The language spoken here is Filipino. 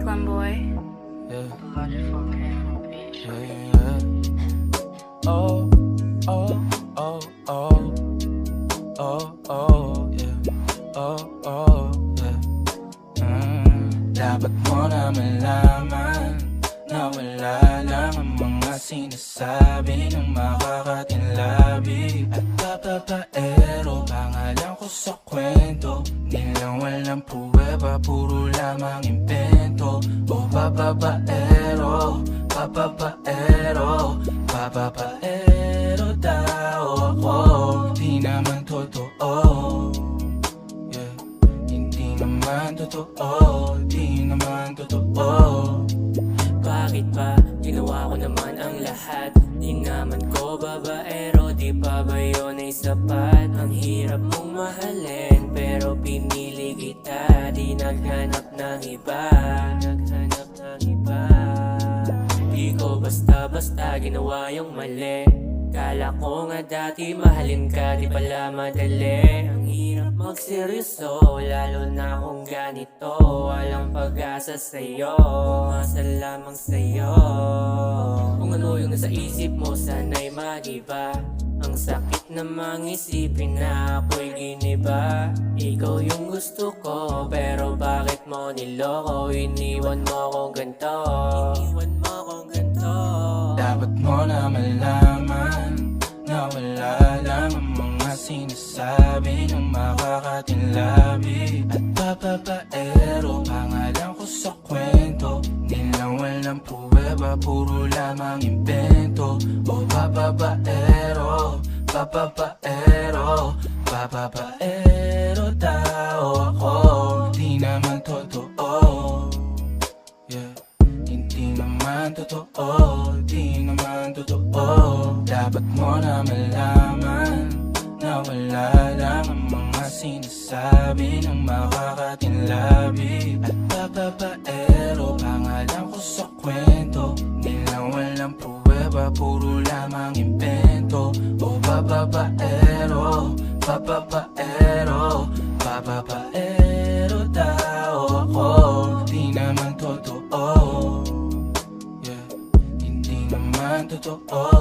Glenboy. Yeah. Yeah. Oh, oh, oh, oh. Oh, oh, yeah. Oh, oh, yeah. Dapat mo na malaman na wala lang ang mga sinasabi ng makakatinlabi at papapaero. Pangalan ko sa kwento, di lang walang pruweba, puro lamang impento. O papapaero, papapaero, papapaero daw ako. Di naman totoo, yeah. Hindi naman totoo, di naman totoo. Bakit ba ginawa ko naman ang lahat? Di naman ko babaero, di pa ba yun ay sapat? Ang hirap mong mahalin, pero pinili kita. Di naghanap ng iba, naghanap ng iba. Di ko basta-basta ginawa yung mali. Kala ko nga dati mahalin ka, di pala madali. Ang hirap magseryoso, lalo na kung ganito. Walang pag-asa sa'yo, umasa lamang sa'yo. Kung ano yung nasa isip mo, sana'y mag-iba. Ang sakit namang isipin na ako'y giniba. Ikaw yung gusto ko, pero bakit mo niloko? Iniwan mo akong ganito, iniwan mo akong ganito. Dapat mo na malaman na wala lang ang mga sinasabi ng makakatinlabi at papapaero. Pangalan ko sa kwento, di lang walang pruweba, puro lamang impento. O papapaero, papapaero, papapaero daw ako. Di naman totoo, yeah. Hindi naman totoo, di naman totoo. Dapat mo na malaman na wala lang ang mga sinasabi ng makakatinlabi at papapaero. Pangalan ko sa kwento, di lang walang pruweba, puro lamang impento. O papapaero, papapaero, papapaero daw ako. Di naman totoo, yeah. Hindi naman totoo,